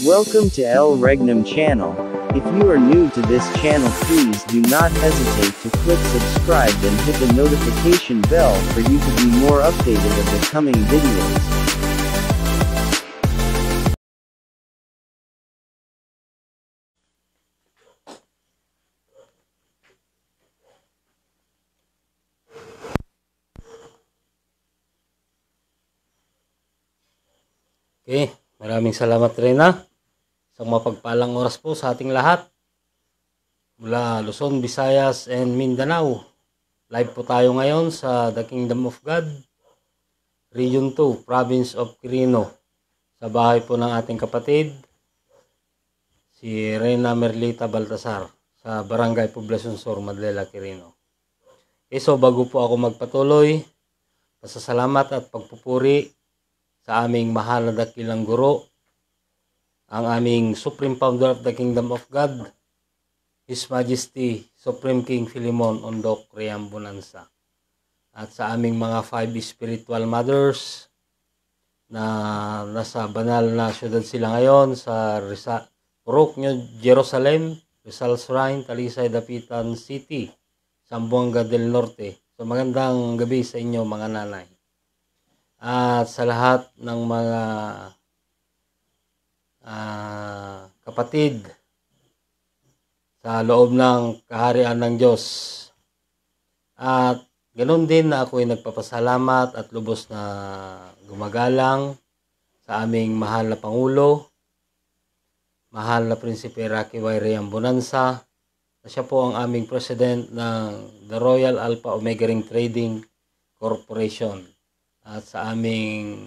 Welcome to El Regnum channel. If you are new to this channel, please do not hesitate to click subscribe and hit the notification bell for you to be more updated of the coming videos. Okay, maraming salamat Reyna. Isang mapagpalang oras po sa ating lahat. Mula Luzon, Visayas, and Mindanao. Live po tayo ngayon sa The Kingdom of God, Region 2, Province of Quirino. Sa bahay po ng ating kapatid, si Reyna Merlita Baltasar, sa Barangay Poblacion Sur, Madlela, Quirino. Okay, so bago po ako magpatuloy, pasasalamat at pagpupuri sa aming mahal na dakilang guro, ang aming Supreme Founder of the Kingdom of God, His Majesty Supreme King Philemon Ondok Riambonanza. At sa aming mga 5 spiritual mothers na nasa banal na syudad sila ngayon sa Purok Jerusalem, Rizal Shrine, Talisay, Dapitan City, Zamboanga del Norte. So magandang gabi sa inyo mga nanay. At sa lahat ng mga kapatid sa loob ng kaharian ng Diyos. At ganoon din na ako ay nagpapasalamat at lubos na gumagalang sa aming mahal na Pangulo, mahal na Prinsipe Rocky Y. Riambonanza, na siya po ang aming President ng The Royal Alpha Omega Ring Trading Corporation. At sa aming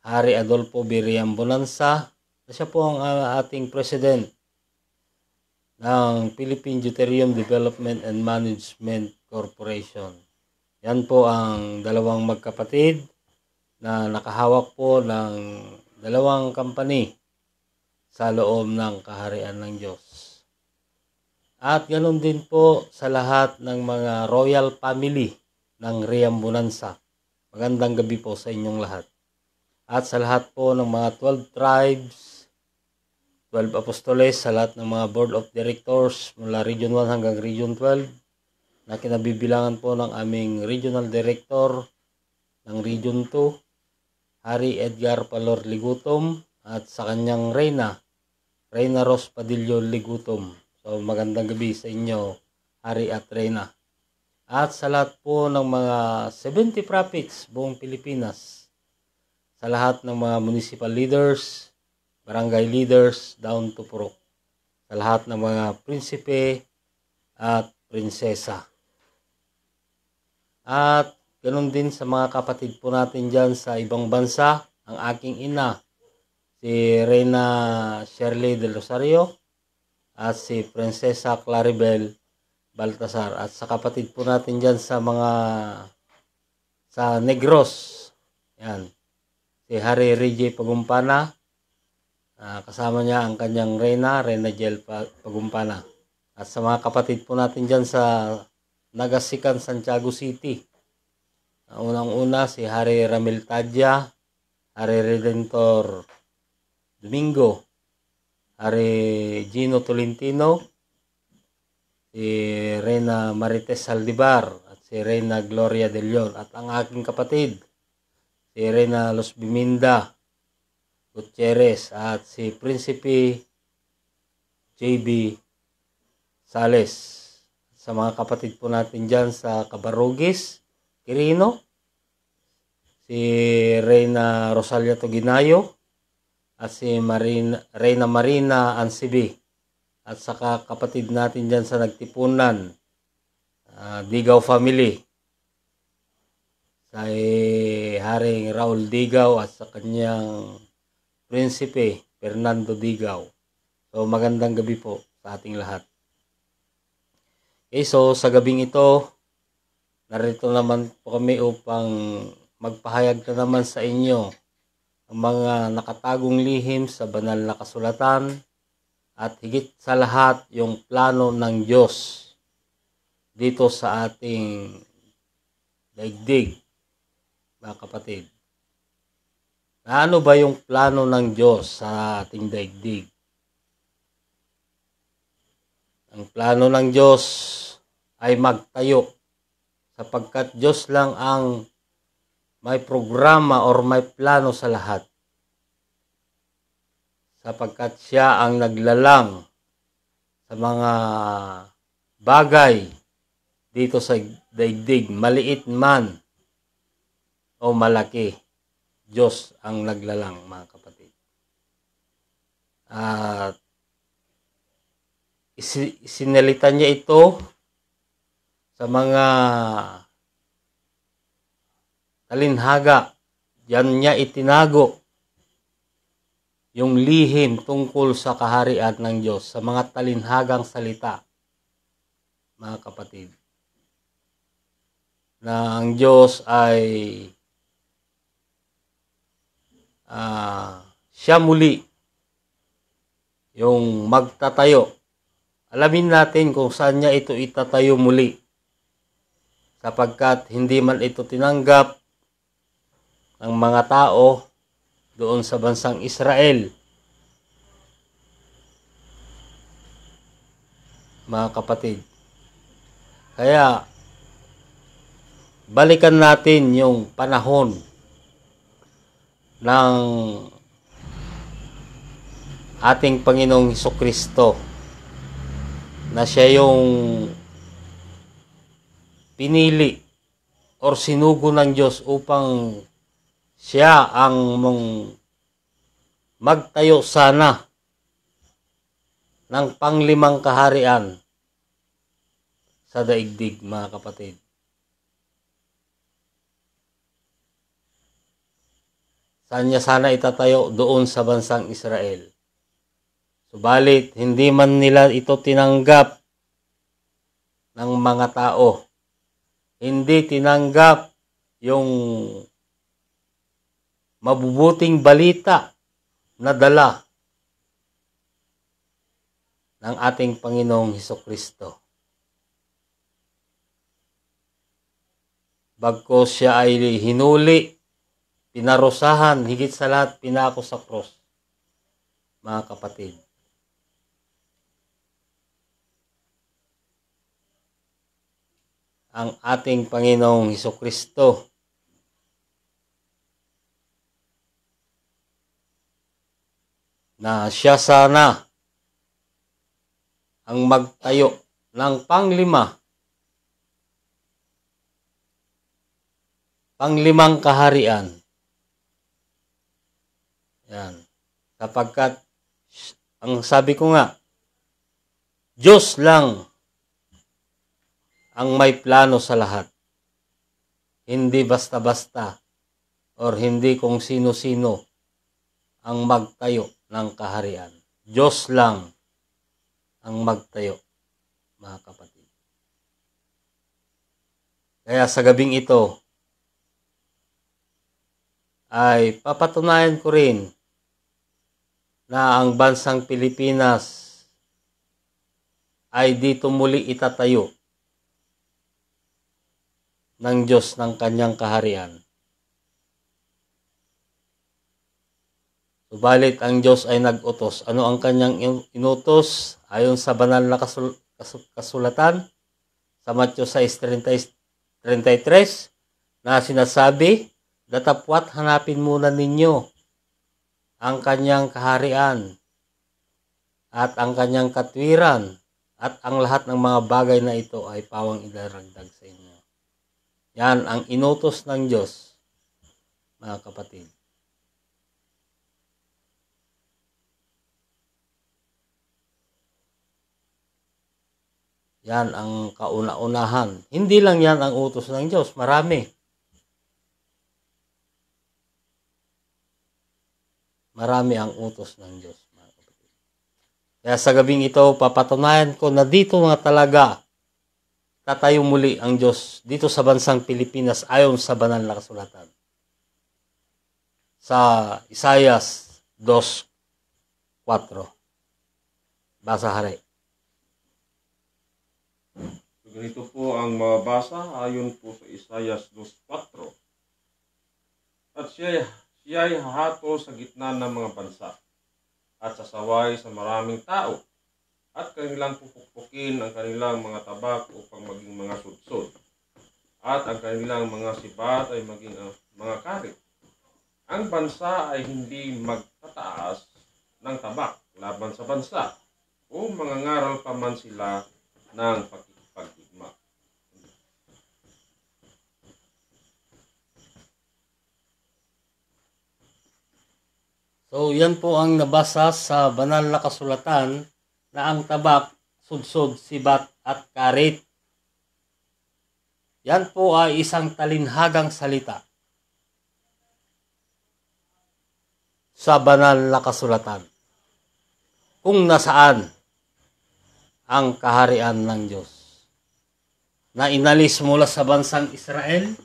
Hari Adolfo B. Riambonanza, na siya po ang ating President ng Philippine Deuterium Development and Management Corporation. Yan po ang dalawang magkapatid na nakahawak po ng dalawang company sa loob ng kaharian ng Diyos. At ganoon din po sa lahat ng mga royal family ng Riambonanza. Magandang gabi po sa inyong lahat. At sa lahat po ng mga 12 tribes, 12 apostoles, sa lahat ng mga board of directors mula Region 1 hanggang Region 12, na kinabibilangan po ng aming regional director ng Region 2, Hari Edgar Palor Ligutom, at sa kanyang Reyna Rose Padillo Ligutom. So magandang gabi sa inyo, Hari at Reyna. At sa lahat po ng mga 70 prophets buong Pilipinas, sa lahat ng mga municipal leaders, barangay leaders, down to Purok, sa lahat ng mga prinsipe at prinsesa. At ganoon din sa mga kapatid po natin dyan sa ibang bansa, ang aking ina, si Reyna Shirley del Rosario, at si Prinsesa Claribel Baltasar. At sa kapatid po natin dyan sa Negros, yan, si Hari Rigi Pagumpana, kasama niya ang kanyang Reyna Jel Pagumpana. At sa mga kapatid po natin dyan sa Nagasikan, Santiago City, unang-una si Hari Ramil Tadya, Hari Redentor Domingo, Hari Gino Tolentino, si Reyna Marites Saldivar, at si Reyna Gloria de Leon, at ang aking kapatid, si Reyna Los Biminda Gutierrez, at si Prinsipe J.B. Sales. Sa mga kapatid po natin dyan sa Cabarugis, Quirino, si Reyna Rosalia Toginayo, at si Reyna Marina Ansibi. At saka kapatid natin dyan sa Nagtipunan, Digaw family, sa Haring Raul Digaw at sa kanyang Prinsipe Fernando Digaw. So magandang gabi po sa ating lahat. Okay, so sa gabing ito, narito naman po kami upang magpahayag na naman sa inyo ang mga nakatagong lihim sa banal na kasulatan, at higit sa lahat yung plano ng Diyos dito sa ating daigdig, mga kapatid. Na ano ba yung plano ng Diyos sa ating daigdig? Ang plano ng Diyos ay magtayo, sapagkat Diyos lang ang may programa or may plano sa lahat. Sapagkat siya ang naglalang sa mga bagay dito sa daigdig, maliit man o malaki. Diyos ang naglalang, mga kapatid. At isinalita niya ito sa mga talinhaga. Diyan niya itinago yung lihim tungkol sa kaharian ng Diyos sa mga talinhagang salita, mga kapatid. Na ang Diyos ay siya muli yung magtatayo. Alamin natin kung saan niya ito itatayo muli, sapagkat hindi man ito tinanggap ng mga tao doon sa bansang Israel, mga kapatid. Kaya balikan natin yung panahon ng ating Panginoong Hesukristo, na siya yung pinili or sinugo ng Diyos upang siya ang magtayo sana ng panglimang kaharian sa daigdig, mga kapatid. Saan niya sana itatayo? Doon sa bansang Israel. Subalit, hindi man nila ito tinanggap ng mga tao. Hindi tinanggap yung mabubuting balita na dala ng ating Panginoong Hesukristo. Bagkus siya ay hinuli, pinarusahan, higit sa lahat pinako sa cross, mga kapatid. Ang ating Panginoong Hesukristo na siya sana ang magtayo ng panglimang kaharian. Yan. Sapagkat, ang sabi ko nga, Diyos lang ang may plano sa lahat. Hindi basta-basta or hindi kung sino-sino ang magtayo ng kaharian. Diyos lang ang magtayo, mga kapatid. Kaya sa gabing ito ay papatunayan ko rin na ang bansang Pilipinas ay dito muli itatayo ng Diyos ng kanyang kaharian. Subalit ang Diyos ay nag-utos. Ano ang kanyang inutos? Ayon sa banal na kasulatan sa Matthew 6:33 na sinasabi, datapwat hanapin muna ninyo ang kanyang kaharian at ang kanyang katwiran, at ang lahat ng mga bagay na ito ay pawang idaragdag sa inyo. Yan ang inutos ng Diyos, mga kapatid. Yan ang kauna-unahan. Hindi lang yan ang utos ng Diyos, marami. Marami ang utos ng Diyos, mga kapatid. Kaya sa gabing ito, papatunayan ko na dito nga talaga tatayo muli ang Diyos dito sa bansang Pilipinas ayon sa banal na kasulatan. Sa Isaias 2:4. Basa hari. Ganito po ang mabasa ayon po sa Isaias 2:4. At Siya ay hahato sa gitna ng mga bansa at sasaway sa maraming tao at kanilang pupukpukin ang kanilang mga tabak upang maging mga sudsod at ang kanilang mga sibat ay maging mga karit. Ang bansa ay hindi magtataas ng tabak laban sa bansa o mangangaral pa man sila ng pakikipagdigma. So, yan po ang nabasa sa banal na kasulatan na ang tabak, sudsod, sibat at karit. Yan po ay isang talinhagang salita sa banal na kasulatan kung nasaan ang kaharian ng Diyos na inalis mula sa bansang Israel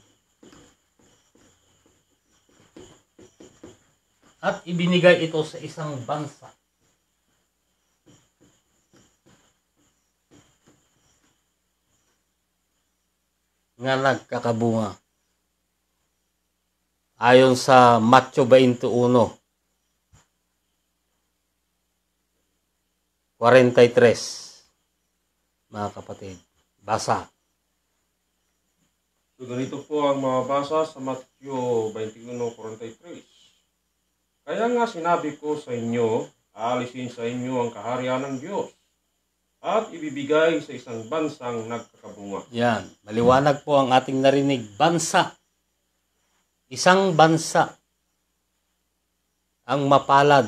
at ibinigay ito sa isang bansa nga nagkakabunga. Ayon sa Matthew 21:43, mga kapatid. Basa. So ganito po ang mababasa sa Matthew 21:43. Kaya nga sinabi ko sa inyo, aalisin sa inyo ang kaharian ng Diyos at ibibigay sa isang bansang nagkakabunga. Yan. Maliwanag po ang ating narinig. Bansa. Isang bansa ang mapalad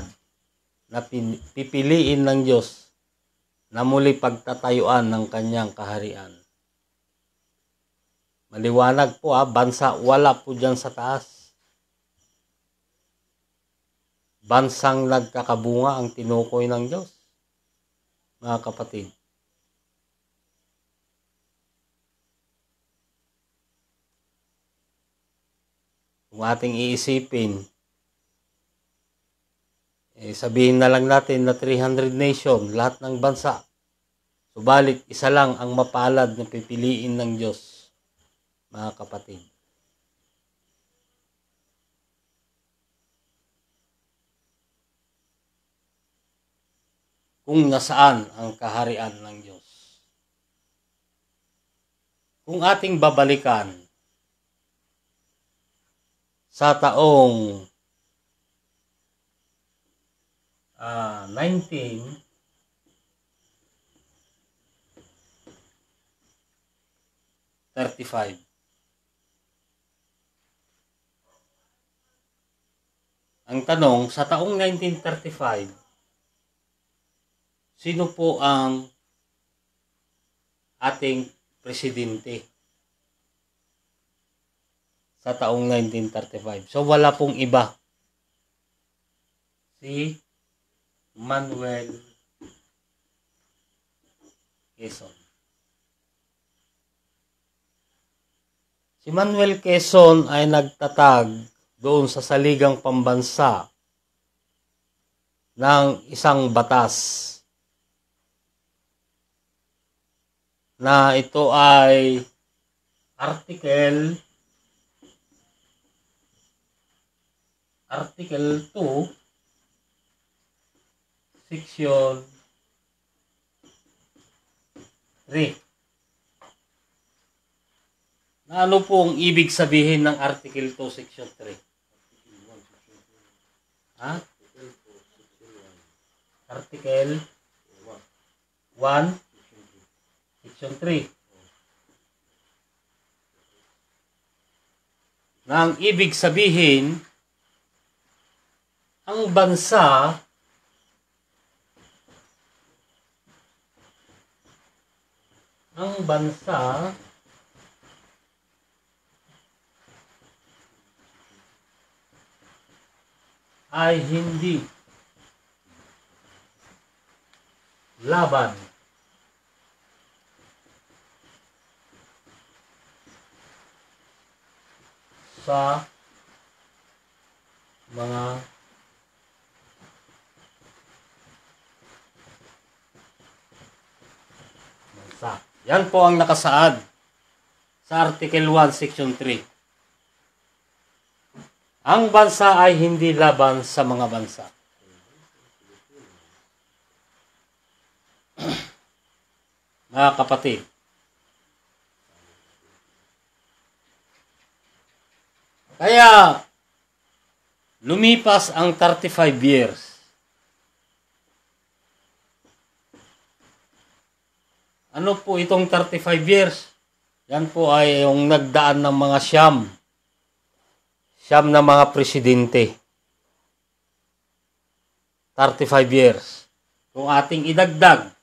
na pipiliin ng Diyos na muli pagtatayuan ng kanyang kaharian. Maliwanag po bansa, wala po dyan sa taas. Bansang nagkakabunga ang tinukoy ng Diyos, mga kapatid. Kung ating iisipin, sabihin na lang natin na 300 nation, lahat ng bansa. Subalit, isa lang ang mapalad na pipiliin ng Diyos, mga kapatid. Kung nasaan ang kaharian ng Diyos. Kung ating babalikan sa taong 1935. Ang tanong, sa taong 1935, sino po ang ating presidente sa taong 1935? So wala pong iba. Si Manuel Quezon. Si Manuel Quezon ay nagtatag doon sa saligang pambansa ng isang batas na ito ay Article 2, Section 3. Na ano po ang ibig sabihin ng Article 2, Section 3? Ha? Article 1, Section 3. Na ang ibig sabihin, ang bansa ay hindi laban sa mga bansa. Yan po ang nakasaad sa Article 1, Section 3. Ang bansa ay hindi laban sa mga bansa. Mga kapatid, kaya lumipas ang 35 years. Ano po itong 35 years? Yan po ay yung nagdaan ng mga siyam na mga presidente. 35 years. Kung ating idagdag,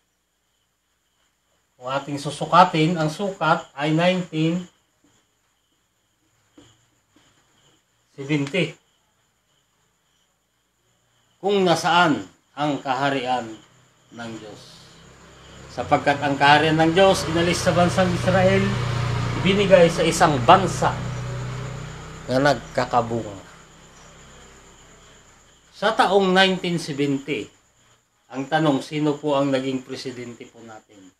kung ating susukatin, ang sukat ay 1970. Kung nasaan ang kaharian ng Diyos. Sapagkat ang kaharian ng Diyos inalis sa bansang Israel, binigay sa isang bansa na nagkakabunga. Sa taong 1970, ang tanong, sino po ang naging presidente po natin?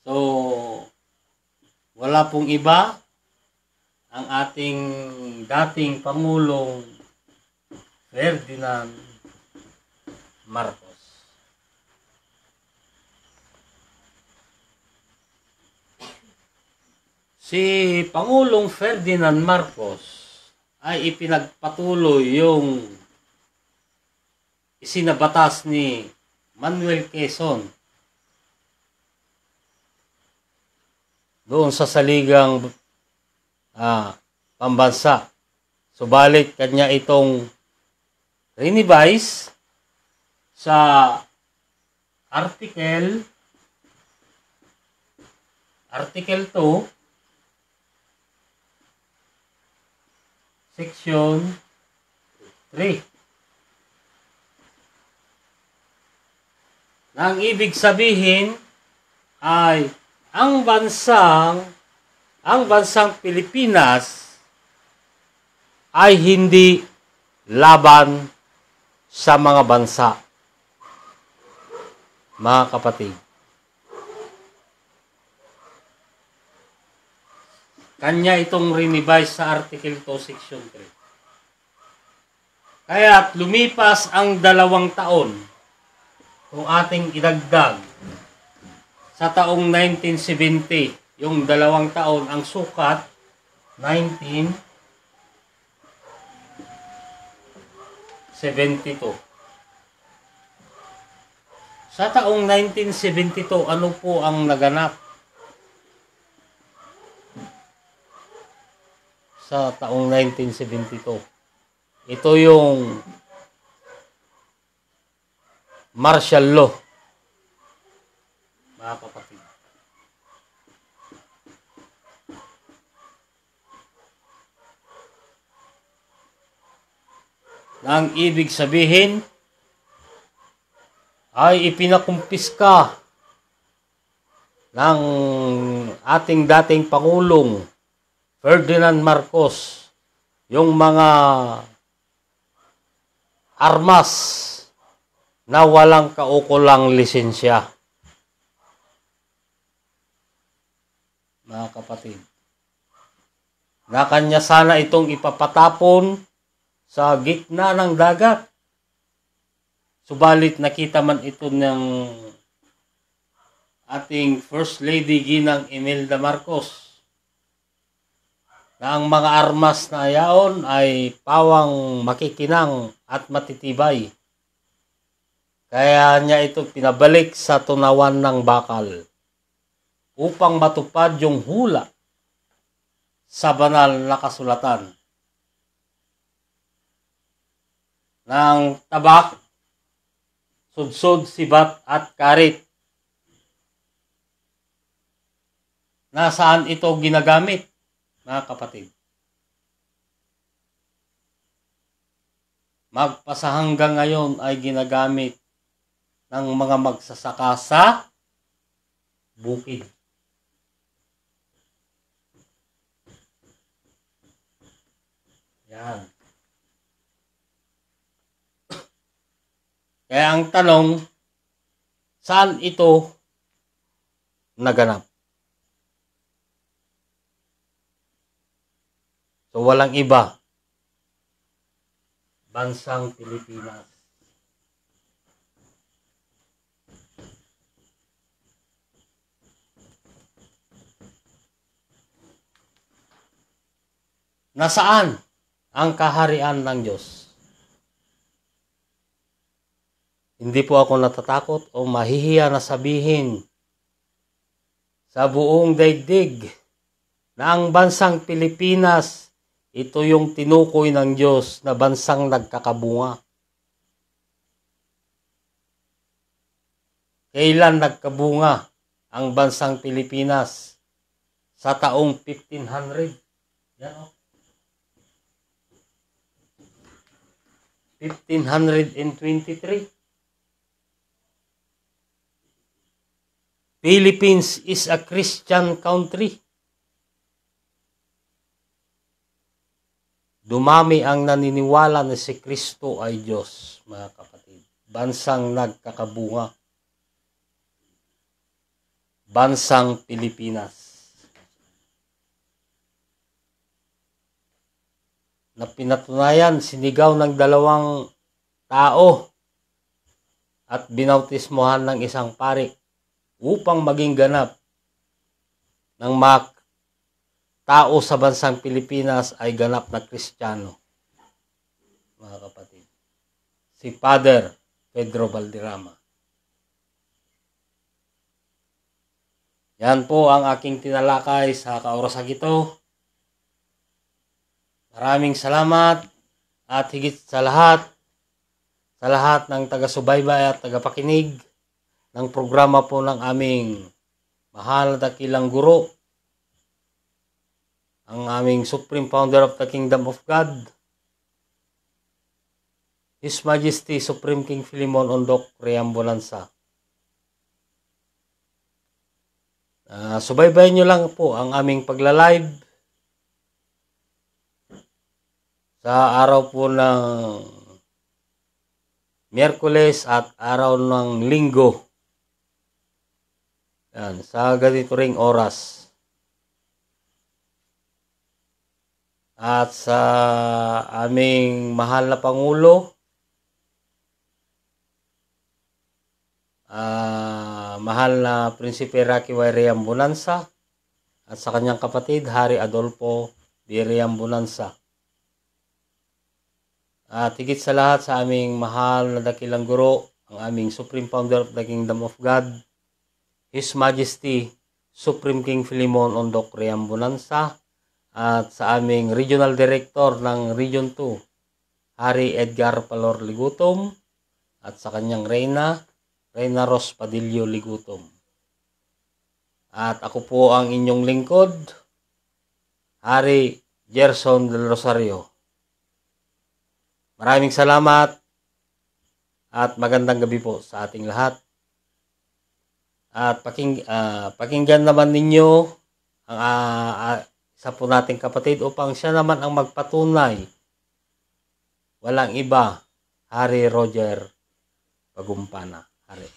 So, wala pong iba, ang ating dating Pangulong Ferdinand Marcos. Si Pangulong Ferdinand Marcos ay ipinagpatuloy yung isinabatas ni Manuel Quezon doon sa saligang pambansa. Subalit kanya itong renevise sa Article 2, Section 3. Na ang ibig sabihin ay ang bansang Pilipinas ay hindi laban sa mga bansa. Mga kapatid, kanya itong renevise sa Article 2, Section 3. Kaya lumipas ang 2 taon, kung ating idagdag sa taong 1970, yung 2 taon, ang sukat, 1972. Sa taong 1972, ano po ang naganap? Sa taong 1972. Ito yung martial law. Mga kapatid. Na ang ibig sabihin ay ipinakumpiska ng ating dating Pangulong Ferdinand Marcos yung mga armas na walang kaukulang lisensya. Mga kapatid, na kanya sana itong ipapatapon sa gitna ng dagat. Subalit nakita man ito ng ating First Lady Ginang Imelda Marcos na ang mga armas na yaon ay pawang makikinang at matitibay. Kaya niya ito pinabalik sa tunawan ng bakal upang matupad yung hula sa banal na kasulatan ng tabak, sudsod, sibat at karit. Nasaan ito ginagamit, mga kapatid? Magpasa hanggang ngayon ay ginagamit ng mga magsasaka sa bukid. Yan. Kaya ang tanong, saan ito naganap? So walang iba, bansang Pilipinas. Nasaan ang kaharian ng Diyos? Hindi po ako natatakot o mahihiya na sabihin sa buong daigdig na ang bansang Pilipinas, ito yung tinukoy ng Diyos na bansang nagkakabunga. Kailan nagkabunga ang bansang Pilipinas? Sa taong 1500. Yan o. 1523. Philippines is a Christian country. Dumami ang naniniwala na si Kristo ay Diyos, mga kapatid. Bansang nagkakabunga. Bansang Pilipinas. Na pinatunayan, sinigaw ng 2 tao at binautismohan ng isang pari upang maging ganap ng mga tao sa bansang Pilipinas ay ganap na Kristiyano, mga kapatid. Si Father Pedro Valderrama. Yan po ang aking tinalakay sa kaorasang ito. Maraming salamat at higit sa lahat ng taga-subaybay at taga-pakinig ng programa po ng aming mahal na dakilang guro, ang aming Supreme Founder of the Kingdom of God, His Majesty Supreme King Philemon Ondoc Reambulansa. Subaybayan nyo lang po ang aming pagla-live sa araw po ng Miyerkules at araw ng Linggo. Yan, sa ganito ring oras. At sa aming mahal na Pangulo, mahal na Prinsipe Rocky Y. Reambulansa, at sa kanyang kapatid, Hari Adolfo D. Reambulansa. At higit sa lahat sa aming mahal na dakilang guro, ang aming Supreme Founder of the Kingdom of God, His Majesty Supreme King Philemon Ondoc Reambulansa, at sa aming Regional Director ng Region 2, Hari Edgar Palor Ligutom, at sa kanyang Reyna Ros Padillo Ligutom. At ako po ang inyong lingkod, Hari Gerson del Rosario. Maraming salamat at magandang gabi po sa ating lahat. At pakinggan naman ninyo ang isa po nating kapatid upang siya naman ang magpatunay. Walang iba, Hari Roger Pagumpana. Hari.